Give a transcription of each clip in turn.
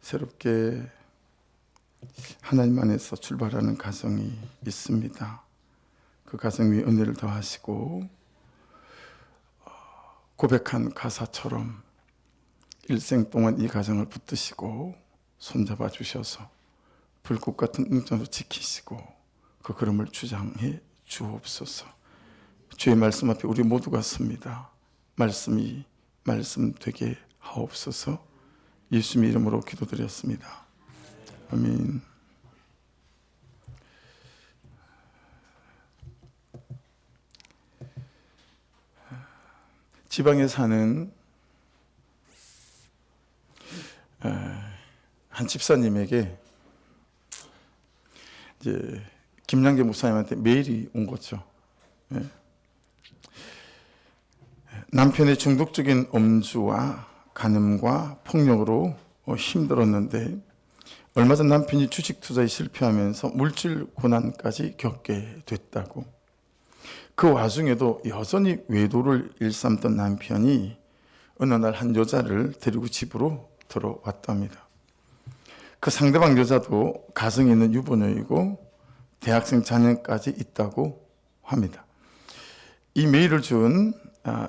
새롭게 하나님 안에서 출발하는 가정이 있습니다. 그 가정 위에 은혜를 더하시고 고백한 가사처럼 일생 동안 이 가정을 붙드시고 손잡아 주셔서 불꽃 같은 응전으로 지키시고 그 걸음을 주장해 주옵소서. 주의 말씀 앞에 우리 모두가 섭니다. 말씀이 말씀 되게 하옵소서. 예수님의 이름으로 기도드렸습니다. 아멘. 지방에 사는 한 집사님에게 이제 김양계 목사님한테 메일이 온 거죠. 남편의 중독적인 음주와 간음과 폭력으로 힘들었는데 얼마 전 남편이 주식 투자에 실패하면서 물질 고난까지 겪게 됐다고. 그 와중에도 여전히 외도를 일삼던 남편이 어느 날 한 여자를 데리고 집으로 들어왔답니다. 그 상대방 여자도 가정에 있는 유부녀이고 대학생 자녀까지 있다고 합니다. 이 메일을 준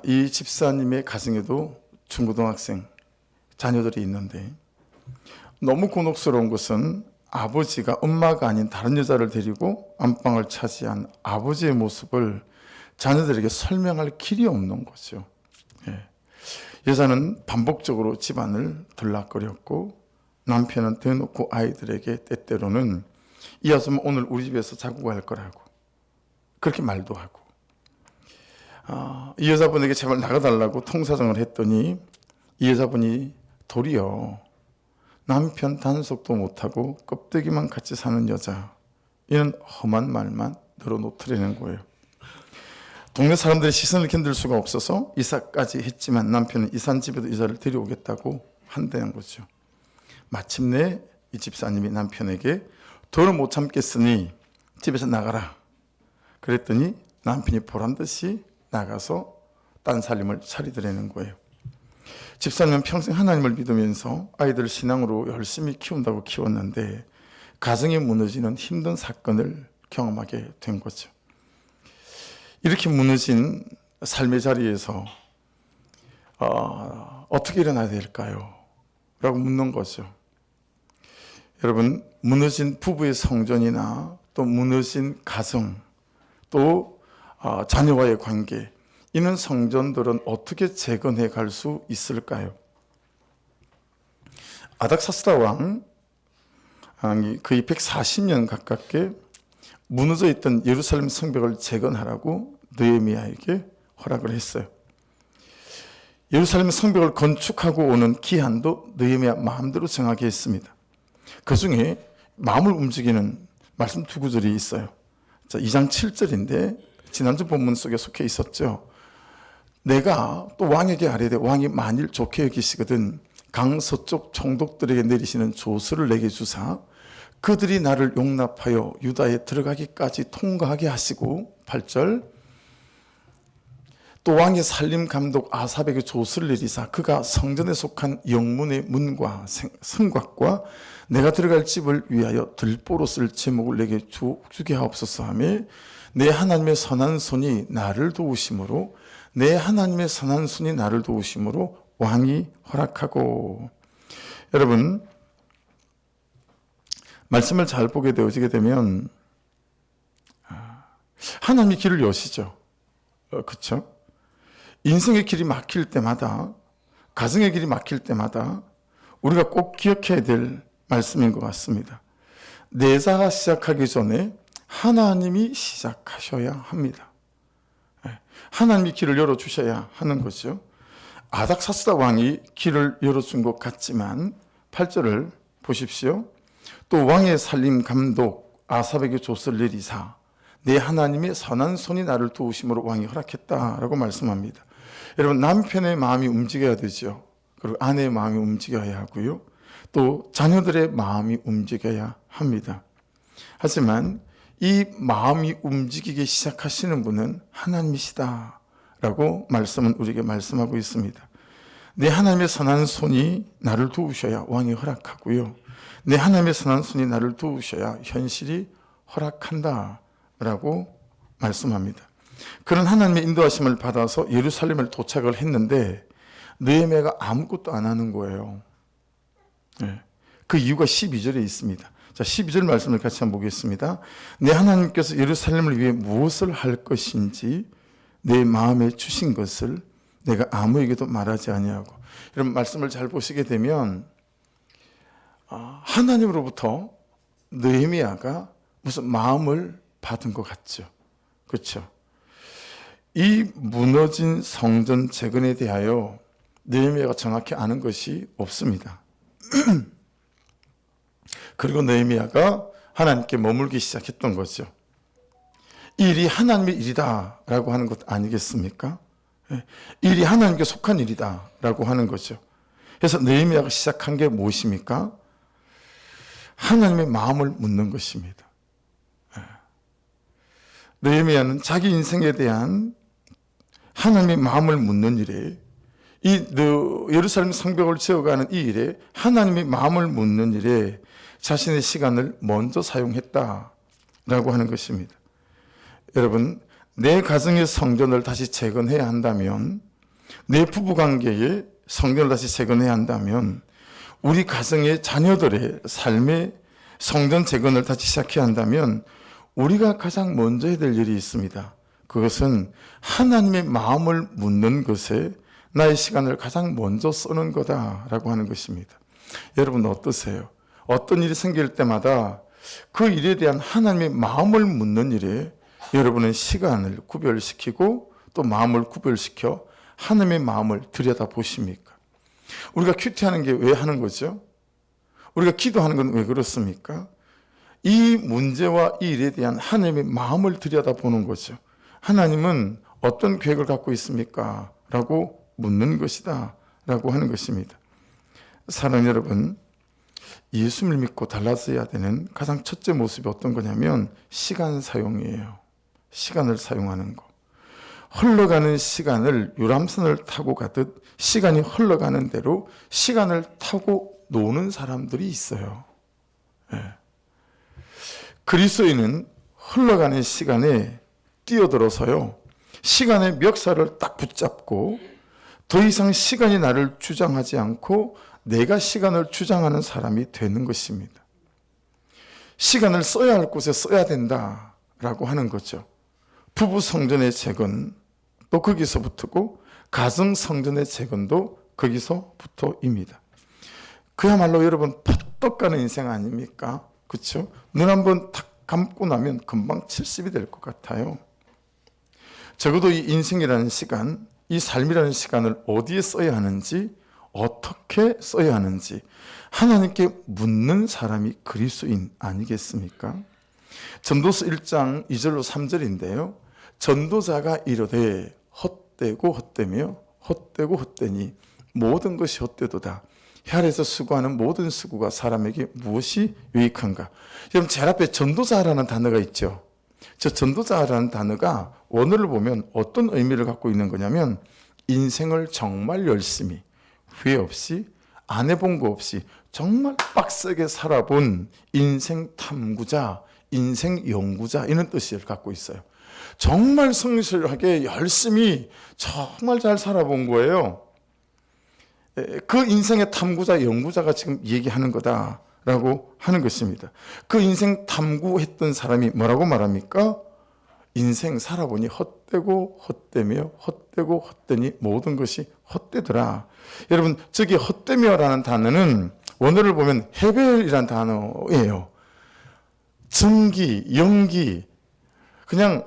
이 집사님의 가정에도 중고등학생 자녀들이 있는데 너무 곤혹스러운 것은 아버지가 엄마가 아닌 다른 여자를 데리고 안방을 차지한 아버지의 모습을 자녀들에게 설명할 길이 없는 거죠. 여자는 반복적으로 집안을 들락거렸고 남편은 대놓고 아이들에게 때때로는 이 아줌마 오늘 우리 집에서 자고 갈 거라고 그렇게 말도 하고 이 여자분에게 제발 나가달라고 통사정을 했더니 이 여자분이 도리어 남편 단속도 못하고 껍데기만 같이 사는 여자, 이런 험한 말만 늘어놓더라는 거예요. 동네 사람들의 시선을 견딜 수가 없어서 이사까지 했지만 남편은 이산 집에도 여자를 데려오겠다고 한다는 거죠. 마침내 이 집사님이 남편에게 더는 못 참겠으니 집에서 나가라 그랬더니 남편이 보란듯이 나가서 딴 살림을 차리더라는 거예요. 집사님은 평생 하나님을 믿으면서 아이들을 신앙으로 열심히 키운다고 키웠는데 가정이 무너지는 힘든 사건을 경험하게 된 거죠. 이렇게 무너진 삶의 자리에서 어떻게 일어나야 될까요? 라고 묻는 거죠. 여러분, 무너진 부부의 성전이나 또 무너진 가정, 또 자녀와의 관계, 이런 성전들은 어떻게 재건해 갈 수 있을까요? 아닥사스다 왕이 거의 140년 가깝게 무너져 있던 예루살렘 성벽을 재건하라고 느헤미야에게 허락을 했어요. 예루살렘 성벽을 건축하고 오는 기한도 느헤미야 마음대로 정하게 했습니다. 그 중에 마음을 움직이는 말씀 두 구절이 있어요. 2장 7절인데 지난주 본문 속에 속해 있었죠. 내가 또 왕에게 아뢰되 왕이 만일 좋게 여기시거든 강서쪽 총독들에게 내리시는 조서를 내게 주사 그들이 나를 용납하여 유다에 들어가기까지 통과하게 하시고 8절 또 왕의 살림 감독 아삽에게 조서를 내리사 그가 성전에 속한 영문의 문과 성곽과 내가 들어갈 집을 위하여 들보로 쓸 제목을 내게 주게 하옵소서 하며 내 하나님의 선한 손이 나를 도우심으로 내 하나님의 선한 손이 나를 도우심으로 왕이 허락하고. 여러분, 말씀을 잘 보게 되어지게 되면 하나님이 길을 여시죠. 그렇죠? 인생의 길이 막힐 때마다, 가정의 길이 막힐 때마다 우리가 꼭 기억해야 될 말씀인 것 같습니다. 내가 시작하기 전에 하나님이 시작하셔야 합니다. 하나님이 길을 열어주셔야 하는 거죠. 아닥사스다 왕이 길을 열어준 것 같지만 8절을 보십시오. 또 왕의 살림 감독 아삽에게 조서를 내리사 내 하나님의 선한 손이 나를 도우심으로 왕이 허락했다라고 말씀합니다. 여러분, 남편의 마음이 움직여야 되죠. 그리고 아내의 마음이 움직여야 하고요. 또 자녀들의 마음이 움직여야 합니다. 하지만 이 마음이 움직이기 시작하시는 분은 하나님이시다라고 말씀은 우리에게 말씀하고 있습니다. 내 하나님의 선한 손이 나를 도우셔야 왕이 허락하고요. 내 하나님의 선한 손이 나를 도우셔야 현실이 허락한다 라고 말씀합니다. 그런 하나님의 인도하심을 받아서 예루살렘을 도착을 했는데 느헤미야가 아무것도 안 하는 거예요. 그 이유가 12절에 있습니다. 자, 12절 말씀을 같이 한번 보겠습니다. 내 하나님께서 예루살렘을 위해 무엇을 할 것인지 내 마음에 주신 것을 내가 아무에게도 말하지 아니하고. 이런 말씀을 잘 보시게 되면 하나님으로부터 느헤미야가 무슨 마음을 받은 것 같죠. 그렇죠? 이 무너진 성전 재건에 대하여 느헤미야가 정확히 아는 것이 없습니다. 그리고 느헤미야가 하나님께 머물기 시작했던 거죠. 이 일이 하나님의 일이다라고 하는 것 아니겠습니까? 일이 하나님께 속한 일이다라고 하는 거죠. 그래서 느헤미야가 시작한 게 무엇입니까? 하나님의 마음을 묻는 것입니다. 느헤미야는 자기 인생에 대한 하나님의 마음을 묻는 일에, 이 예루살렘 성벽을 지어가는 이 일에, 하나님의 마음을 묻는 일에 자신의 시간을 먼저 사용했다라고 하는 것입니다. 여러분, 내 가정의 성전을 다시 재건해야 한다면, 내 부부관계에 성전을 다시 재건해야 한다면, 우리 가정의 자녀들의 삶의 성전 재건을 다시 시작해야 한다면 우리가 가장 먼저 해야 될 일이 있습니다. 그것은 하나님의 마음을 묻는 것에 나의 시간을 가장 먼저 쓰는 거다라고 하는 것입니다. 여러분 어떠세요? 어떤 일이 생길 때마다 그 일에 대한 하나님의 마음을 묻는 일에 여러분은 시간을 구별시키고 또 마음을 구별시켜 하나님의 마음을 들여다보십니까? 우리가 큐티하는 게 왜 하는 거죠? 우리가 기도하는 건 왜 그렇습니까? 이 문제와 이 일에 대한 하나님의 마음을 들여다보는 거죠. 하나님은 어떤 계획을 갖고 있습니까? 라고 묻는 것이다 라고 하는 것입니다. 사랑하는 여러분, 예수를 믿고 달라져야 되는 가장 첫째 모습이 어떤 거냐면 시간 사용이에요. 시간을 사용하는 거. 흘러가는 시간을 유람선을 타고 가듯 시간이 흘러가는 대로 시간을 타고 노는 사람들이 있어요. 그리스도인은 흘러가는 시간에 뛰어들어서요, 시간의 멱살을 딱 붙잡고 더 이상 시간이 나를 주장하지 않고 내가 시간을 주장하는 사람이 되는 것입니다. 시간을 써야 할 곳에 써야 된다라고 하는 거죠. 부부 성전의 재건 또 거기서부터고, 가정 성전의 재건도 거기서부터입니다. 그야말로 여러분 퍼떡 가는 인생 아닙니까? 그렇죠? 눈 한번 탁 감고 나면 금방 70이 될 것 같아요. 적어도 이 인생이라는 시간, 이 삶이라는 시간을 어디에 써야 하는지, 어떻게 써야 하는지 하나님께 묻는 사람이 그리스도인 아니겠습니까? 전도서 1장 2절로 3절인데요. 전도자가 이르되 헛되고 헛되며 헛되고 헛되니 모든 것이 헛되도다. 해 아래에서 수고하는 모든 수고가 사람에게 무엇이 유익한가? 여러분, 제 앞에 전도자라는 단어가 있죠. 저 전도자라는 단어가 원어를 보면 어떤 의미를 갖고 있는 거냐면, 인생을 정말 열심히 후회 없이 안 해본 거 없이 정말 빡세게 살아본 인생 탐구자, 인생 연구자, 이런 뜻을 갖고 있어요. 정말 성실하게 열심히 정말 잘 살아본 거예요. 그 인생의 탐구자, 연구자가 지금 얘기하는 거다라고 하는 것입니다. 그 인생 탐구했던 사람이 뭐라고 말합니까? 인생 살아보니 헛되고 헛되며 헛되고 헛되니 모든 것이 헛되더라. 여러분, 저기 헛되며라는 단어는 원어를 보면 해별이라는 단어예요. 전기, 연기, 그냥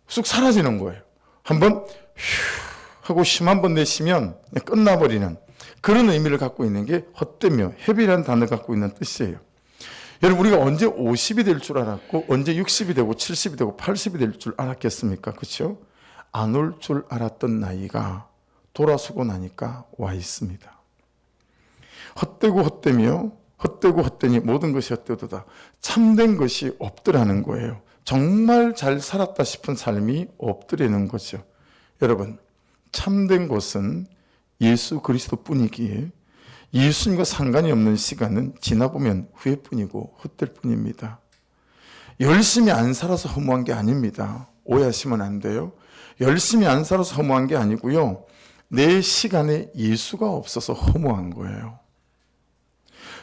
쑥 사라지는 거예요. 한번 휴 하고 쉼 한번 내쉬면 끝나버리는 그런 의미를 갖고 있는 게 헛되며, 해별이라는 단어를 갖고 있는 뜻이에요. 여러분, 우리가 언제 50이 될 줄 알았고 언제 60이 되고 70이 되고 80이 될 줄 알았겠습니까? 그렇죠? 안 올 줄 알았던 나이가 돌아서고 나니까 와 있습니다. 헛되고 헛되며 헛되고 헛되니 모든 것이 헛되도다. 참된 것이 없더라는 거예요. 정말 잘 살았다 싶은 삶이 없더라는 거죠. 여러분, 참된 것은 예수 그리스도뿐이기에 예수님과 상관이 없는 시간은 지나보면 후회뿐이고 헛될 뿐입니다. 열심히 안 살아서 허무한 게 아닙니다. 오해하시면 안 돼요. 열심히 안 살아서 허무한 게 아니고요. 내 시간에 예수가 없어서 허무한 거예요.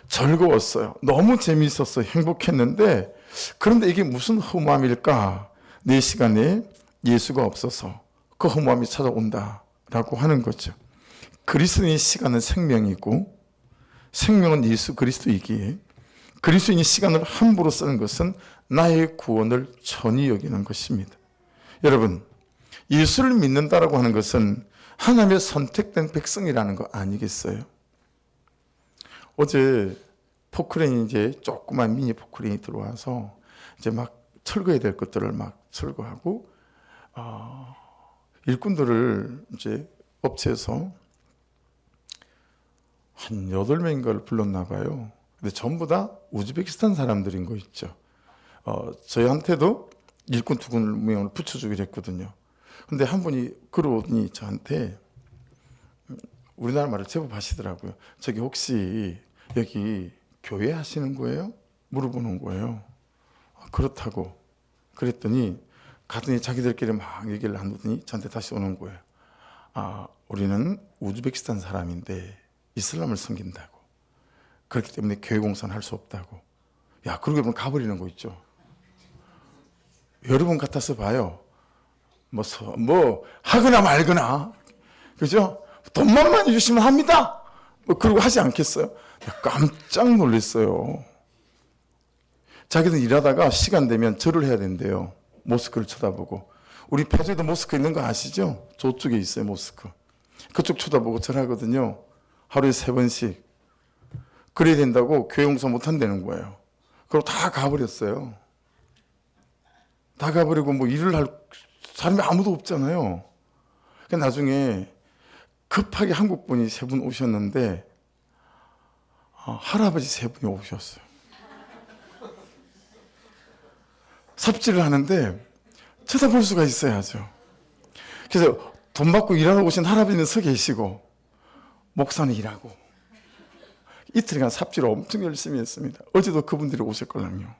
즐거웠어요. 너무 재미있었어요. 행복했는데 그런데 이게 무슨 허무함일까? 내 시간에 예수가 없어서 그 허무함이 찾아온다라고 하는 거죠. 그리스도인의 시간은 생명이고 생명은 예수 그리스도이기에 그리스도인의 시간을 함부로 쓰는 것은 나의 구원을 천히 여기는 것입니다. 여러분, 예수를 믿는다라고 하는 것은 하나님의 선택된 백성이라는 거 아니겠어요? 어제 포크레인이 이제 조그만 미니 포크레인이 들어와서 이제 막 철거해야 될 것들을 막 철거하고 일꾼들을 이제 업체에서 한 8명인가를 불렀나 봐요. 근데 전부 다 우즈베키스탄 사람들인 거 있죠. 저희한테도 일꾼 2명을 붙여주기로 했거든요. 근데 한 분이 그러니 저한테 우리나라 말을 제법 하시더라고요. 저기 혹시 여기 교회 하시는 거예요? 물어보는 거예요. 그렇다고. 그랬더니 가더니 자기들끼리 막 얘기를 나누더니 저한테 다시 오는 거예요. 우리는 우즈베키스탄 사람인데 이슬람을 섬긴다고. 그렇기 때문에 교회 공사는 할 수 없다고. 야, 그러고 보면 가버리는 거 있죠. 여러분 같아서 봐요. 뭐 하거나 말거나, 그죠? 돈만 많이 주시면 합니다. 그러고 하지 않겠어요? 깜짝 놀랐어요. 자기들 일하다가 시간 되면 절을 해야 된대요. 모스크를 쳐다보고. 우리 패주에도 모스크 있는 거 아시죠? 저쪽에 있어요, 모스크. 그쪽 쳐다보고 절하거든요. 하루에 3번씩. 그래야 된다고 교회 공사 못 한다는 거예요. 그리고 다 가버렸어요. 다 가버리고 뭐 일을 할 사람이 아무도 없잖아요. 나중에 급하게 한국 분이 3분 오셨는데 할아버지 3분이 오셨어요. 삽질을 하는데 쳐다볼 수가 있어야죠. 그래서 돈 받고 일하러 오신 할아버지는 서 계시고 목사는 일하고 이틀간 삽질을 엄청 열심히 했습니다. 어제도 그분들이 오셨걸랑요.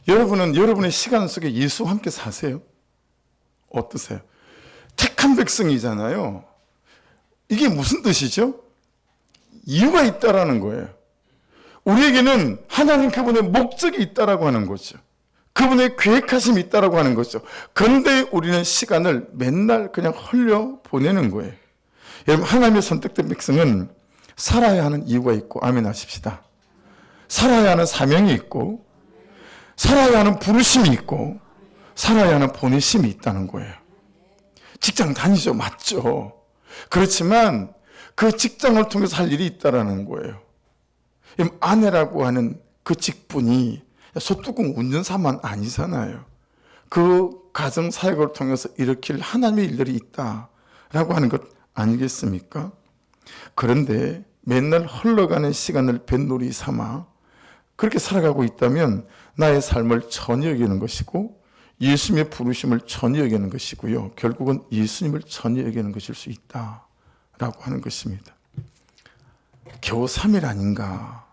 여러분은 여러분의 시간 속에 예수와 함께 사세요? 어떠세요? 택한 백성이잖아요. 이게 무슨 뜻이죠? 이유가 있다라는 거예요. 우리에게는 하나님 그분의 목적이 있다라고 하는 거죠. 그분의 계획하심이 있다라고 하는 거죠. 그런데 우리는 시간을 맨날 그냥 흘려 보내는 거예요. 여러분, 하나님의 선택된 백성은 살아야 하는 이유가 있고, 아멘 하십시다. 살아야 하는 사명이 있고, 살아야 하는 부르심이 있고, 살아야 하는 보내심이 있다는 거예요. 직장 다니죠, 맞죠? 그렇지만 그 직장을 통해서 할 일이 있다라는 거예요. 아내라고 하는 그 직분이 소뚜껑 운전사만 아니잖아요. 그 가정 사역을 통해서 일으킬 하나님의 일들이 있다라고 하는 것 아니겠습니까? 그런데 맨날 흘러가는 시간을 뱃놀이 삼아 그렇게 살아가고 있다면 나의 삶을 전혀 여기는 것이고 예수님의 부르심을 전혀 여기는 것이고요. 결국은 예수님을 전혀 여기는 것일 수 있다라고 하는 것입니다. 겨우 3일 아닌가?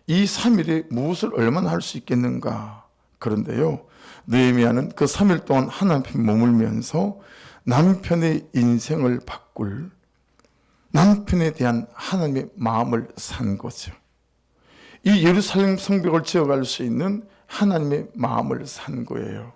이 3일에 무엇을 얼마나 할 수 있겠는가? 그런데요, 느헤미야는 그 3일 동안 하나님 머물면서 남편의 인생을 바꿀 남편에 대한 하나님의 마음을 산 거죠. 이 예루살렘 성벽을 지어갈 수 있는 하나님의 마음을 산 거예요.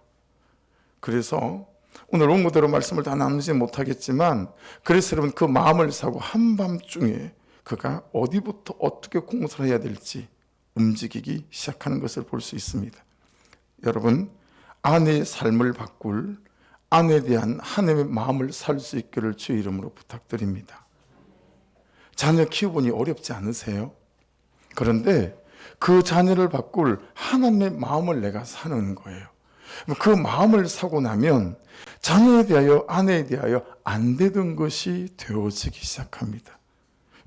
그래서 오늘 원고대로 말씀을 다 나누지 못하겠지만, 그래서 여러분 그 마음을 사고 한밤중에 그가 어디부터 어떻게 공사를 해야 될지 움직이기 시작하는 것을 볼 수 있습니다. 여러분, 아내의 삶을 바꿀 아내에 대한 하나님의 마음을 살 수 있기를 주의 이름으로 부탁드립니다. 자녀 키우보니 어렵지 않으세요? 그런데 그 자녀를 바꿀 하나님의 마음을 내가 사는 거예요. 그 마음을 사고 나면 자녀에 대하여 아내에 대하여 안 되던 것이 되어지기 시작합니다.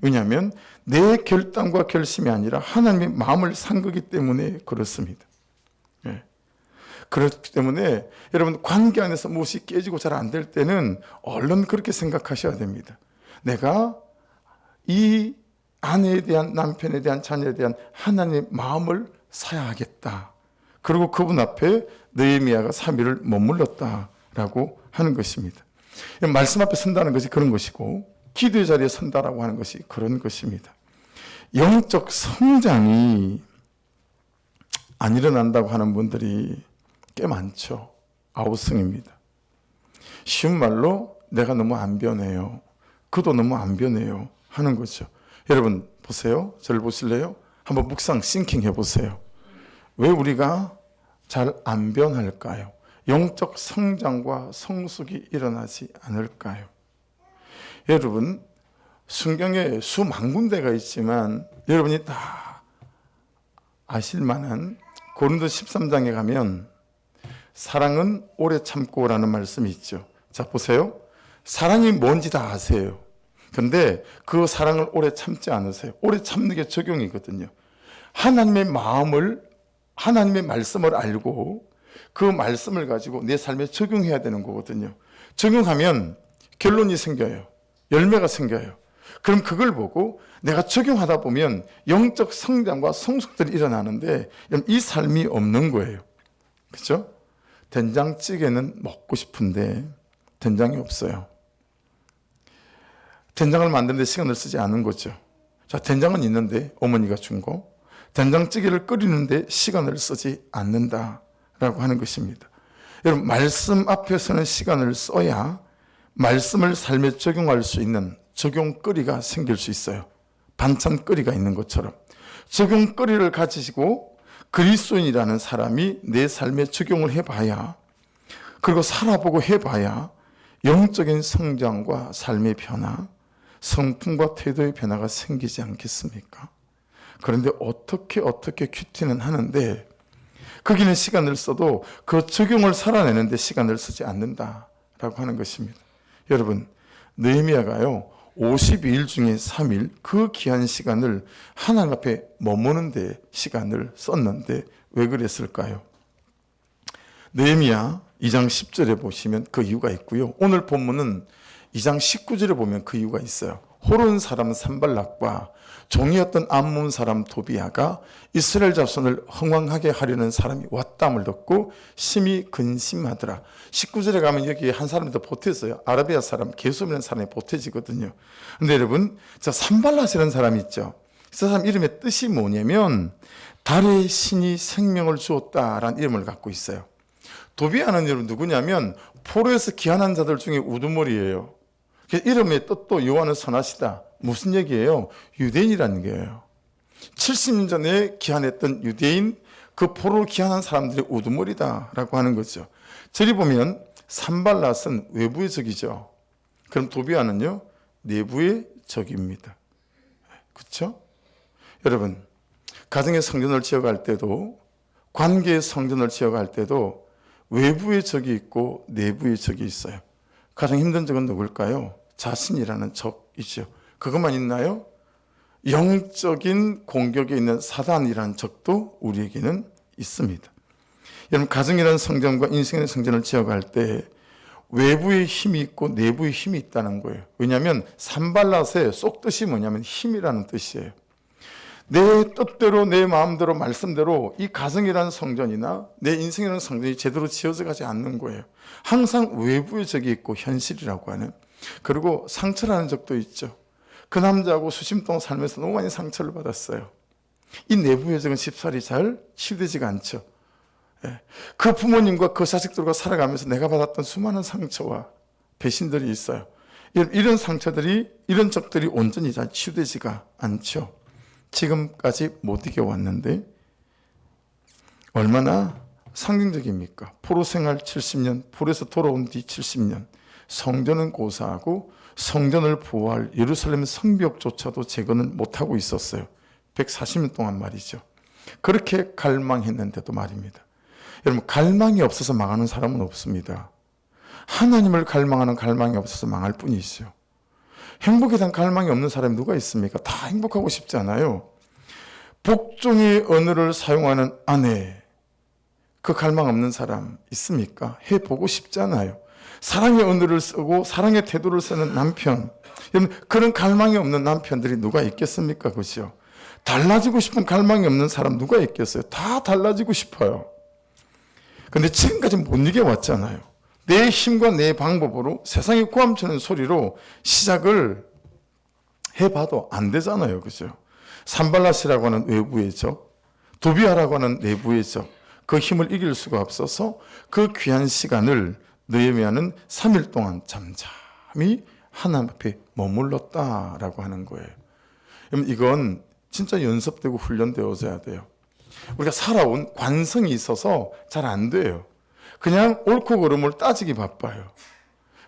왜냐하면 내 결단과 결심이 아니라 하나님의 마음을 산 거기 때문에 그렇습니다. 예. 그렇기 때문에 여러분 관계 안에서 무엇이 깨지고 잘 안 될 때는 얼른 그렇게 생각하셔야 됩니다. 내가 이 아내에 대한, 남편에 대한, 자녀에 대한 하나님의 마음을 사야하겠다. 그리고 그분 앞에 느헤미야가 3일을 머물렀다라고 하는 것입니다. 말씀 앞에 선다는 것이 그런 것이고 기도의 자리에 선다라고 하는 것이 그런 것입니다. 영적 성장이 안 일어난다고 하는 분들이 꽤 많죠. 아우성입니다. 쉬운 말로 내가 너무 안 변해요. 그도 너무 안 변해요 하는 거죠. 여러분 보세요. 저를 보실래요? 한번 묵상 싱킹 해보세요. 왜 우리가 잘 안 변할까요? 영적 성장과 성숙이 일어나지 않을까요? 여러분 성경에 수만 군데가 있지만 여러분이 다 아실 만한 고린도 13장에 가면 사랑은 오래 참고라는 말씀이 있죠. 자 보세요. 사랑이 뭔지 다 아세요. 그런데 그 사랑을 오래 참지 않으세요. 오래 참는 게 적용이거든요. 하나님의 마음을, 하나님의 말씀을 알고 그 말씀을 가지고 내 삶에 적용해야 되는 거거든요. 적용하면 결론이 생겨요. 열매가 생겨요. 그럼 그걸 보고 내가 적용하다 보면 영적 성장과 성숙들이 일어나는데 이 삶이 없는 거예요. 그렇죠? 된장찌개는 먹고 싶은데 된장이 없어요. 된장을 만드는데 시간을 쓰지 않은 거죠. 자, 된장은 있는데 어머니가 준 거. 된장찌개를 끓이는데 시간을 쓰지 않는다라고 하는 것입니다. 여러분, 말씀 앞에서는 시간을 써야 말씀을 삶에 적용할 수 있는 적용거리가 생길 수 있어요. 반찬거리가 있는 것처럼. 적용거리를 가지시고 그리스도인이라는 사람이 내 삶에 적용을 해봐야, 그리고 살아보고 해봐야 영적인 성장과 삶의 변화, 성품과 태도의 변화가 생기지 않겠습니까? 그런데 어떻게 큐티는 하는데 거기는 시간을 써도 그 적용을 살아내는데 시간을 쓰지 않는다라고 하는 것입니다. 여러분, 느헤미야가요 52일 중에 3일 그 귀한 시간을 하나님 앞에 머무는 데 시간을 썼는데 왜 그랬을까요? 느헤미야 2장 10절에 보시면 그 이유가 있고요. 오늘 본문은 2장 19절에 보면 그 이유가 있어요. 호론 사람 산발락과 종이었던 암몬 사람 도비야가 이스라엘 자손을 흥왕하게 하려는 사람이 왔다함을 듣고 심히 근심하더라. 19절에 가면 여기 한 사람이 더 보태서요. 아라비아 사람 게솜이라는 사람이 보태지거든요. 근데 여러분, 저 산발락이라는 사람이 있죠. 그 사람 이름의 뜻이 뭐냐면 달의 신이 생명을 주었다라는 이름을 갖고 있어요. 도비야는 여러분 누구냐면 포로에서 귀환한 자들 중에 우두머리예요. 이름의 뜻도 여호와는 선하시다. 무슨 얘기예요? 유대인이라는 거예요. 70년 전에 귀환했던 유대인, 그 포로로 귀환한 사람들이 우두머리다라고 하는 거죠. 저리 보면 산발랏은 외부의 적이죠. 그럼 도비야는요 내부의 적입니다. 그렇죠? 여러분, 가정의 성전을 지어갈 때도, 관계의 성전을 지어갈 때도 외부의 적이 있고 내부의 적이 있어요. 가장 힘든 적은 누굴까요? 자신이라는 적이죠. 그것만 있나요? 영적인 공격에 있는 사단이라는 적도 우리에게는 있습니다. 여러분, 가정이라는 성전과 인생의 성전을 지어갈 때 외부의 힘이 있고 내부의 힘이 있다는 거예요. 왜냐하면 산발랏의 쏙뜻이 뭐냐면 힘이라는 뜻이에요. 내 뜻대로, 내 마음대로, 말씀대로 이 가정이라는 성전이나 내 인생이라는 성전이 제대로 지어져 가지 않는 거예요. 항상 외부의 적이 있고 현실이라고 하는, 그리고 상처라는 적도 있죠. 그 남자하고 수십 동안 살면서 너무 많이 상처를 받았어요. 이 내부의 적은 쉽사리 잘 치유되지가 않죠. 그 부모님과 그 자식들과 살아가면서 내가 받았던 수많은 상처와 배신들이 있어요. 이런 상처들이, 이런 적들이 온전히 잘 치유되지가 않죠. 지금까지 못 이겨왔는데 얼마나 상징적입니까? 포로 생활 70년, 포로에서 돌아온 뒤 70년, 성전은 고사하고 성전을 보호할 예루살렘 성벽조차도 재건을 못하고 있었어요. 140년 동안 말이죠. 그렇게 갈망했는데도 말입니다. 여러분, 갈망이 없어서 망하는 사람은 없습니다. 하나님을 갈망하는 갈망이 없어서 망할 뿐이죠. 행복에 대한 갈망이 없는 사람이 누가 있습니까? 다 행복하고 싶지 않아요. 복종의 언어를 사용하는 아내, 그 갈망 없는 사람 있습니까? 해보고 싶잖아요. 사랑의 언어를 쓰고 사랑의 태도를 쓰는 남편, 여러분 그런 갈망이 없는 남편들이 누가 있겠습니까? 그죠? 달라지고 싶은 갈망이 없는 사람 누가 있겠어요? 다 달라지고 싶어요. 근데 지금까지 못 이겨왔잖아요. 내 힘과 내 방법으로 세상에 고함치는 소리로 시작을 해봐도 안 되잖아요. 그죠? 산발라스라고 하는 외부의 적, 도비아라고 하는 내부의 적, 그 힘을 이길 수가 없어서 그 귀한 시간을 느헤미야는 3일 동안 잠잠히 하나님 앞에 머물렀다라고 하는 거예요. 이건 진짜 연습되고 훈련되어져야 돼요. 우리가 살아온 관성이 있어서 잘 안 돼요. 그냥 옳고 그름을 따지기 바빠요.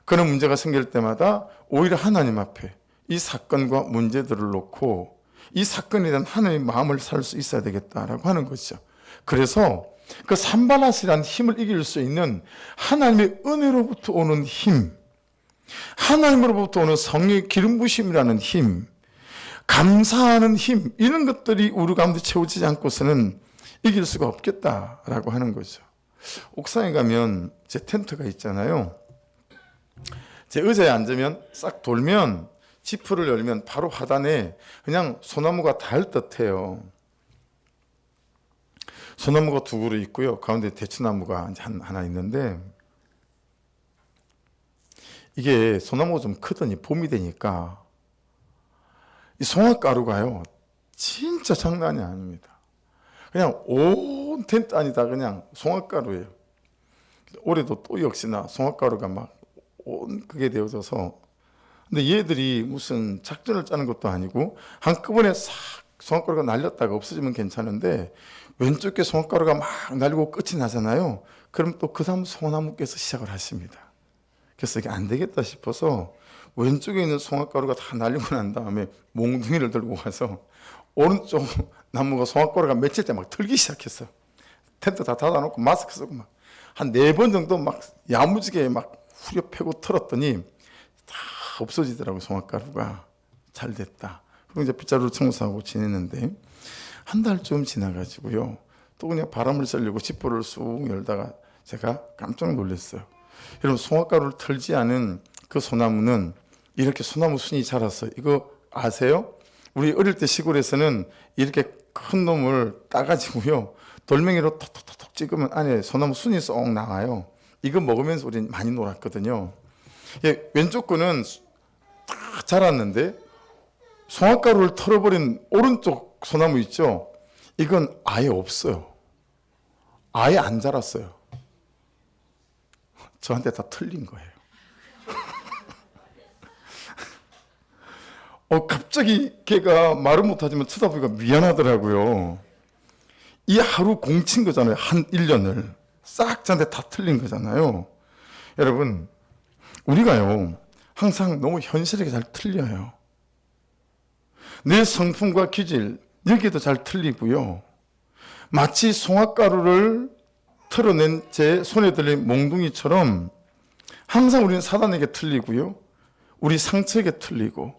그런 문제가 생길 때마다 오히려 하나님 앞에 이 사건과 문제들을 놓고 이 사건에 대한 하나님의 마음을 살 수 있어야 되겠다라고 하는 것이죠. 그래서 그 산발라스라는 힘을 이길 수 있는 하나님의 은혜로부터 오는 힘, 하나님으로부터 오는 성령의 기름 부심이라는 힘, 감사하는 힘, 이런 것들이 우리 가운데 채워지지 않고서는 이길 수가 없겠다라고 하는 거죠. 옥상에 가면 제 텐트가 있잖아요. 제 의자에 앉으면 싹 돌면 지프를 열면 바로 하단에 그냥 소나무가 닿을 듯해요. 소나무가 두 그루 있고요. 가운데 대추나무가 하나 있는데 이게 소나무가 좀 크더니 봄이 되니까 이 송화가루가요. 진짜 장난이 아닙니다. 그냥 온 텐트 안이 다 그냥 송화가루예요. 올해도 또 역시나 송화가루가 막 온 그게 되어져서 근데 얘들이 무슨 작전을 짜는 것도 아니고 한꺼번에 싹 송화가루가 날렸다가 없어지면 괜찮은데 왼쪽에 송화가루가 막 날리고 끝이 나잖아요. 그럼 또 그 다음 소나무께서 시작을 하십니다. 그래서 이게 안 되겠다 싶어서 왼쪽에 있는 송화가루가 다 날리고 난 다음에 몽둥이를 들고 가서 오른쪽 나무가 송화가루가 맺힐 때 막 틀기 시작했어요. 텐트 다 닫아놓고 마스크 쓰고 막 한 4번 정도 막 야무지게 막 후려 패고 털었더니 다 없어지더라고요. 송화가루가. 잘 됐다. 그리고 이제 빗자루로 청소하고 지냈는데 한 달쯤 지나가지고요. 또 그냥 바람을 쐬려고 지퍼를 쑥 열다가 제가 깜짝 놀랐어요. 여러분 송화가루를 털지 않은 그 소나무는 이렇게 소나무 순이 자랐어요. 이거 아세요? 우리 어릴 때 시골에서는 이렇게 큰 놈을 따가지고요. 돌멩이로 톡톡톡 찍으면 안에 소나무 순이 쏙 나와요. 이거 먹으면서 우리는 많이 놀았거든요. 예, 왼쪽 거는 딱 자랐는데 송화가루를 털어버린 오른쪽 소나무 있죠? 이건 아예 없어요. 아예 안 자랐어요. 저한테 다 틀린 거예요. 갑자기 걔가 말을 못하지만 쳐다보니까 미안하더라고요. 이 하루 공친 거잖아요. 한 1년을. 싹 저한테 다 틀린 거잖아요. 여러분, 우리가요, 항상 너무 현실에게 잘 틀려요. 내 성품과 기질, 여기에도 잘 틀리고요. 마치 송화가루를 털어낸 제 손에 들린 몽둥이처럼 항상 우리는 사단에게 틀리고요. 우리 상처에게 틀리고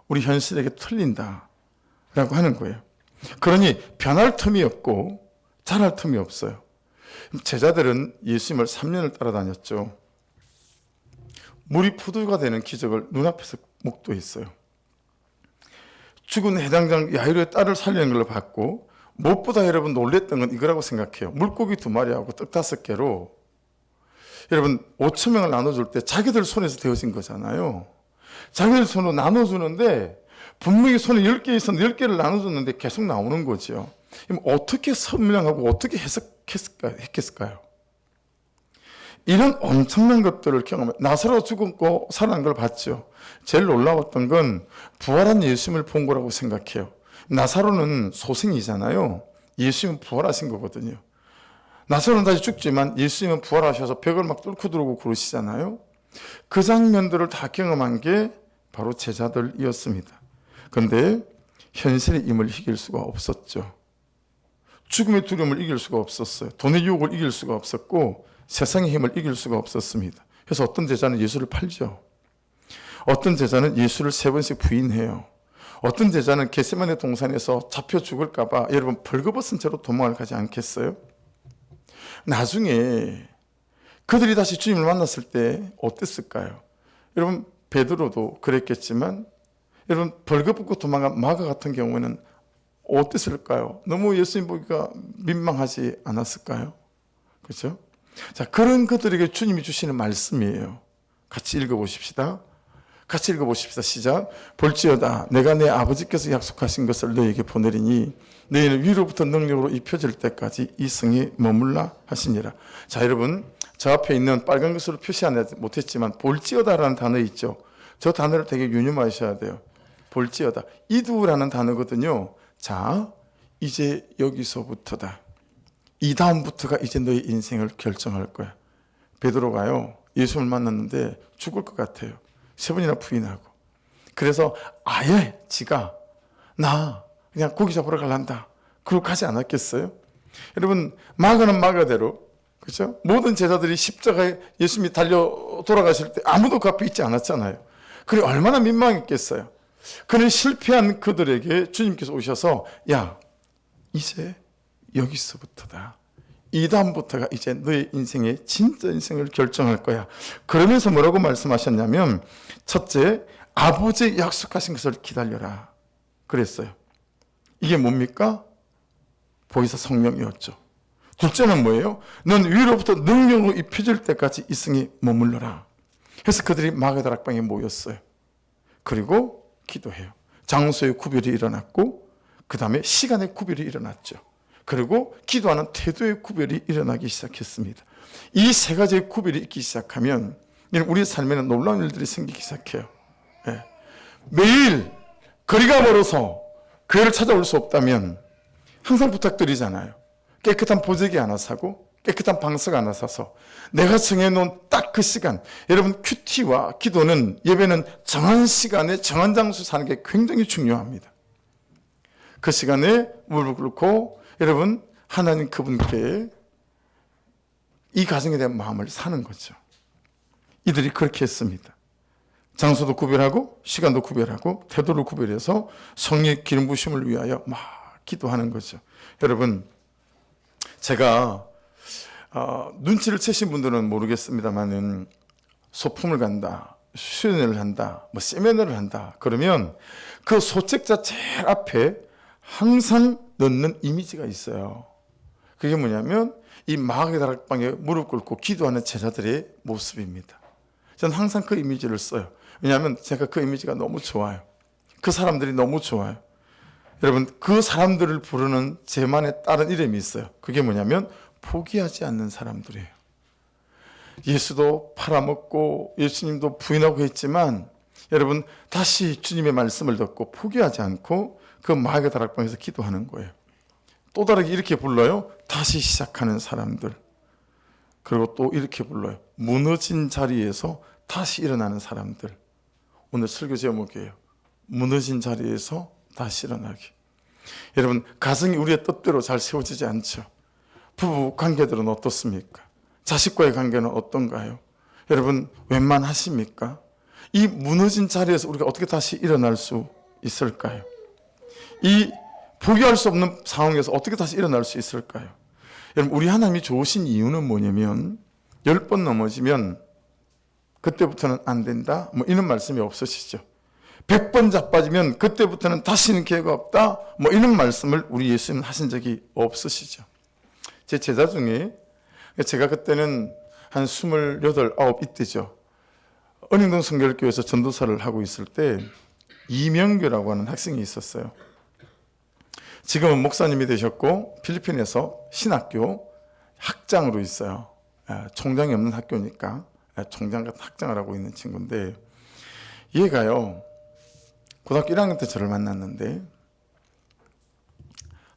우리 현실에게 틀린다라고 하는 거예요. 그러니 변할 틈이 없고 자랄 틈이 없어요. 제자들은 예수님을 3년을 따라다녔죠. 물이 포도가 되는 기적을 눈앞에서 목도했어요. 죽은 해당장 야이로의 딸을 살리는 걸 봤고 무엇보다 여러분 놀랬던 건 이거라고 생각해요. 물고기 2마리하고 떡 5개로 여러분 5천 명을 나눠줄 때 자기들 손에서 되어진 거잖아요. 자기들 손으로 나눠주는데 분명히 손에 10개 있었는데 10개를 나눠줬는데 계속 나오는 거죠. 그럼 어떻게 설명하고 어떻게 했겠을까요? 이런 엄청난 것들을 경험해 나사로 죽었고 살아난 걸 봤죠. 제일 놀라웠던 건 부활한 예수님을 본 거라고 생각해요. 나사로는 소생이잖아요. 예수님은 부활하신 거거든요. 나사로는 다시 죽지만 예수님은 부활하셔서 벽을 막 뚫고 들어오고 그러시잖아요. 그 장면들을 다 경험한 게 바로 제자들이었습니다. 그런데 현실의 힘을 이길 수가 없었죠. 죽음의 두려움을 이길 수가 없었어요. 돈의 유혹을 이길 수가 없었고 세상의 힘을 이길 수가 없었습니다. 그래서 어떤 제자는 예수를 팔죠. 어떤 제자는 예수를 3번씩 부인해요. 어떤 제자는 겟세마네 동산에서 잡혀 죽을까 봐 여러분 벌거벗은 채로 도망을 가지 않겠어요? 나중에 그들이 다시 주님을 만났을 때 어땠을까요? 여러분, 베드로도 그랬겠지만 여러분, 벌거벗고 도망간 마가 같은 경우에는 어땠을까요? 너무 예수님 보기가 민망하지 않았을까요? 그렇죠? 자, 그런 그들에게 주님이 주시는 말씀이에요. 같이 읽어보십시다. 같이 읽어보십시다. 시작. 볼지어다 내가 내 아버지께서 약속하신 것을 너희에게 보내리니 너희는 위로부터 능력으로 입혀질 때까지 이 성에 머물라 하시니라. 자, 여러분, 저 앞에 있는 빨간 것으로 표시하지 못했지만 볼지어다라는 단어 있죠. 저 단어를 되게 유념하셔야 돼요. 볼지어다. 이두라는 단어거든요. 자, 이제 여기서부터다. 이 다음부터가 이제 너희 인생을 결정할 거야. 베드로가요, 예수를 만났는데 죽을 것 같아요. 3번이나 부인하고. 그래서 아예 지가 나 그냥 고기 잡으러 갈란다. 그러고 가지 않았겠어요? 여러분, 마가는 마가대로, 그렇죠? 모든 제자들이 십자가에 예수님이 달려 돌아가실 때 아무도 그 앞에 있지 않았잖아요. 그래 얼마나 민망했겠어요. 그런 실패한 그들에게 주님께서 오셔서 야, 이제 여기서부터다. 이 다음부터가 이제 너의 인생의 진짜 인생을 결정할 거야. 그러면서 뭐라고 말씀하셨냐면, 첫째, 아버지의 약속하신 것을 기다려라 그랬어요. 이게 뭡니까? 보혜사 성령이었죠. 둘째는 뭐예요? 넌 위로부터 능력으로 입혀질 때까지 이 성에 머물러라. 그래서 그들이 마가다락방에 모였어요. 그리고 기도해요. 장소의 구별이 일어났고 그 다음에 시간의 구별이 일어났죠. 그리고 기도하는 태도의 구별이 일어나기 시작했습니다. 이 세 가지의 구별이 있기 시작하면 우리 삶에는 놀라운 일들이 생기기 시작해요. 네. 매일 거리가 멀어서 교회를 찾아올 수 없다면 항상 부탁드리잖아요. 깨끗한 보재기 하나 사고 깨끗한 방석 하나 사서 내가 정해놓은 딱 그 시간, 여러분 큐티와 기도는, 예배는 정한 시간에 정한 장소 사는 게 굉장히 중요합니다. 그 시간에 무릎을 꿇고 여러분 하나님 그분께 이 가정에 대한 마음을 사는 거죠. 이들이 그렇게 했습니다. 장소도 구별하고 시간도 구별하고 태도를 구별해서 성령의 기름 부심을 위하여 막 기도하는 거죠. 여러분, 제가 눈치를 채신 분들은 모르겠습니다만은 소풍을 간다, 수련회를 한다, 뭐 세미나를 한다 그러면 그 소책자 제일 앞에 항상 넣는 이미지가 있어요. 그게 뭐냐면 이 마가의 다락방에 무릎 꿇고 기도하는 제자들의 모습입니다. 저는 항상 그 이미지를 써요. 왜냐하면 제가 그 이미지가 너무 좋아요. 그 사람들이 너무 좋아요. 여러분, 그 사람들을 부르는 제만의 다른 이름이 있어요. 그게 뭐냐면 포기하지 않는 사람들이에요. 예수도 팔아먹고 예수님도 부인하고 했지만 여러분, 다시 주님의 말씀을 듣고 포기하지 않고 그 마가의 다락방에서 기도하는 거예요. 또 다르게 이렇게 불러요. 다시 시작하는 사람들. 그리고 또 이렇게 불러요. 무너진 자리에서 다시 일어나는 사람들. 오늘 설교 제목이에요. 무너진 자리에서 다시 일어나기. 여러분, 가정이 우리의 뜻대로 잘 세워지지 않죠. 부부 관계들은 어떻습니까? 자식과의 관계는 어떤가요? 여러분, 웬만하십니까? 이 무너진 자리에서 우리가 어떻게 다시 일어날 수 있을까요? 이 포기할 수 없는 상황에서 어떻게 다시 일어날 수 있을까요? 여러분, 우리 하나님이 좋으신 이유는 뭐냐면 10번 넘어지면 그때부터는 안 된다, 뭐 이런 말씀이 없으시죠. 100번 자빠지면 그때부터는 다시는 기회가 없다, 뭐 이런 말씀을 우리 예수님 하신 적이 없으시죠. 제 제자 중에 제가 그때는 한 28, 9 이때죠. 은행동 성결교회에서 전도사를 하고 있을 때 이명규라고 하는 학생이 있었어요. 지금은 목사님이 되셨고 필리핀에서 신학교 학장으로 있어요. 총장이 없는 학교니까 총장 같은 학장을 하고 있는 친구인데, 얘가요 고등학교 1학년 때 저를 만났는데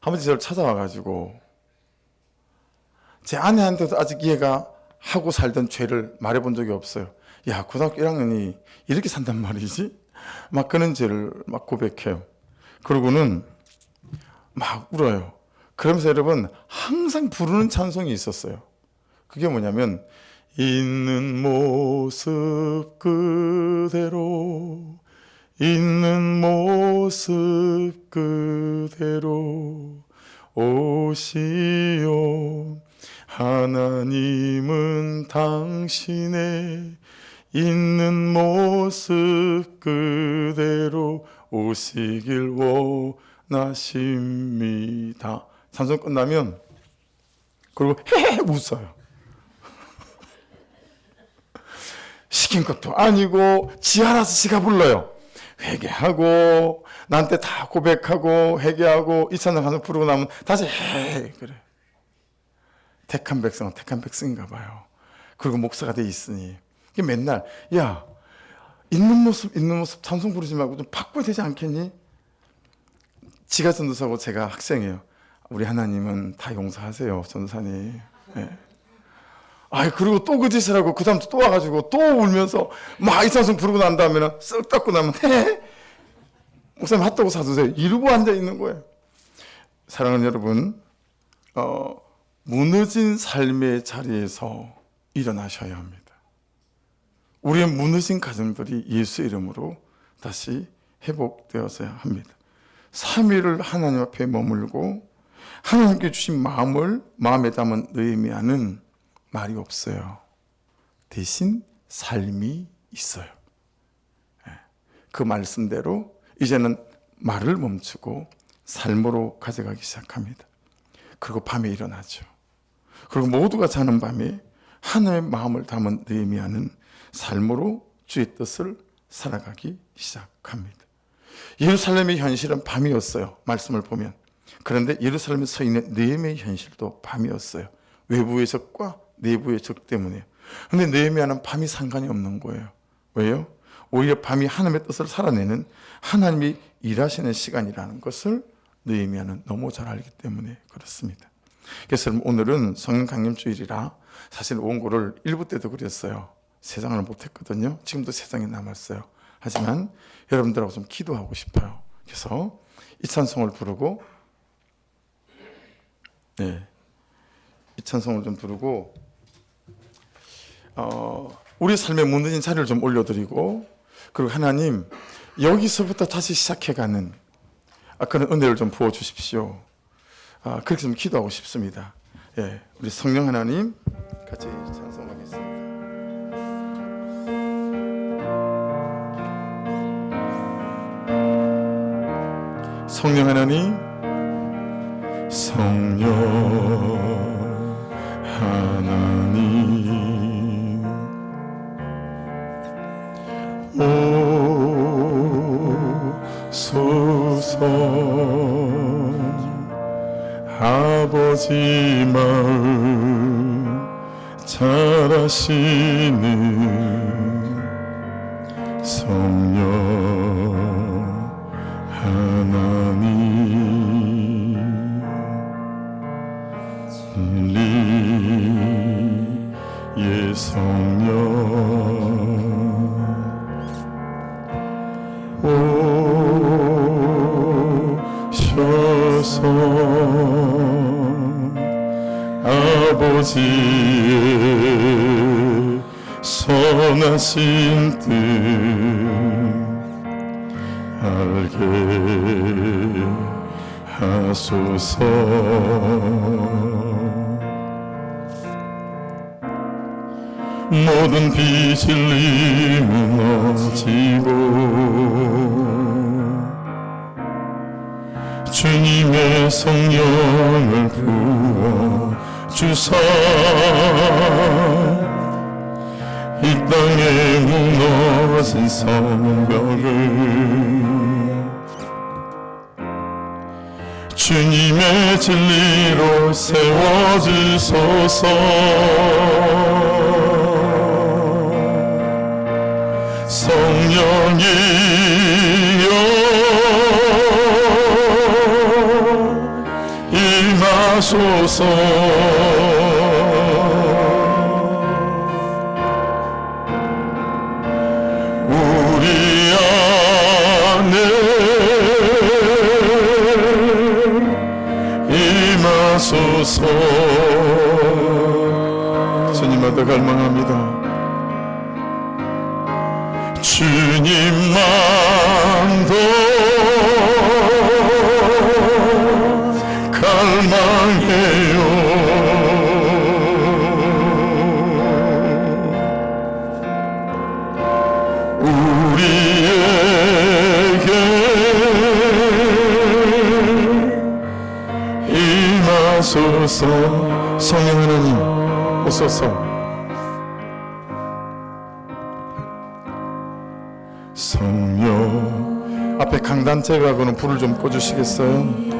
한 번씩 저를 찾아와가지고 제 아내한테도 아직 얘가 하고 살던 죄를 말해본 적이 없어요. 야, 고등학교 1학년이 이렇게 산단 말이지? 막 그런 죄를 막 고백해요. 그러고는 막 울어요. 그러면서 여러분 항상 부르는 찬송이 있었어요. 그게 뭐냐면 있는 모습 그대로, 있는 모습 그대로 오시오 하나님은 당신의 있는 모습 그대로 오시길 원하십니다. 찬송 끝나면 그리고 헤헤 웃어요. 시킨 것도 아니고 지 알아서 지가 불러요. 회개하고 나한테 다 고백하고 회개하고 이 찬양 한번 부르고 나면 다시 헤헤 그래. 택한 백성은 택한 백성인가 봐요. 그리고 목사가 돼 있으니 맨날 야 있는 모습 찬송 부르지 말고 좀 바꿔야 되지 않겠니? 지가 전도사고 제가 학생이에요. 우리 하나님은 다 용서하세요 전도사님. 네. 그리고 또 그 짓을 하고 그 다음 또 와가지고 또 울면서 막 이 찬송 부르고 난 다음에는 쓱 닦고 나면 목사님 핫도그 사주세요 이러고 앉아 있는 거예요. 사랑하는 여러분, 무너진 삶의 자리에서 일어나셔야 합니다. 우리의 무너진 가정들이 예수 이름으로 다시 회복되어서야 합니다. 3일을 하나님 앞에 머물고 하나님께 주신 마음을 마음에 담은 느헤미야는 말이 없어요. 대신 삶이 있어요. 그 말씀대로 이제는 말을 멈추고 삶으로 가져가기 시작합니다. 그리고 밤에 일어나죠. 그리고 모두가 자는 밤에 하나님의 마음을 담은 느헤미야는 삶으로 주의 뜻을 살아가기 시작합니다. 예루살렘의 현실은 밤이었어요. 말씀을 보면. 그런데 예루살렘에 서 있는 느헤미야의 현실도 밤이었어요. 외부의 적과 내부의 적 때문에. 그런데 느헤미야는 밤이 상관이 없는 거예요. 왜요? 오히려 밤이 하나님의 뜻을 살아내는 하나님이 일하시는 시간이라는 것을 느헤미야는 너무 잘 알기 때문에 그렇습니다. 그래서 오늘은 성령 강림 주일이라 사실 원고를 1부 때도 그랬어요. 3장을 못했거든요. 지금도 3장이 남았어요. 하지만 여러분들하고 좀 기도하고 싶어요. 그래서 이 찬송을 부르고 이 찬송을 좀 부르고 우리 삶의 무너진 자리를 좀 올려드리고 그리고 하나님 여기서부터 다시 시작해가는 그런 은혜를 좀 부어주십시오. 그렇게 좀 기도하고 싶습니다. 우리 성령 하나님 같이 찬송하겠습니다. 성령 하나님, 성령 하나님 오소서. 아버지 마음 잘 아시는 성령 하나님, 진리의 성령 오셔서 아버지의 선하신 뜻 알게 하소서. 모든 빚을 무너지고 주님의 성령을 부어 주사 이 땅에 무너진 성벽을 주님의 진리로 세워주소서. 성령이여 임하소서. 우리 안에 임하소서. 주님마다 갈망합니다. 주님만도 갈망해요. 임하소서. 성령 하나님 오소서. 성령 앞에 강단체가고는 불을 좀 꺼주시겠어요?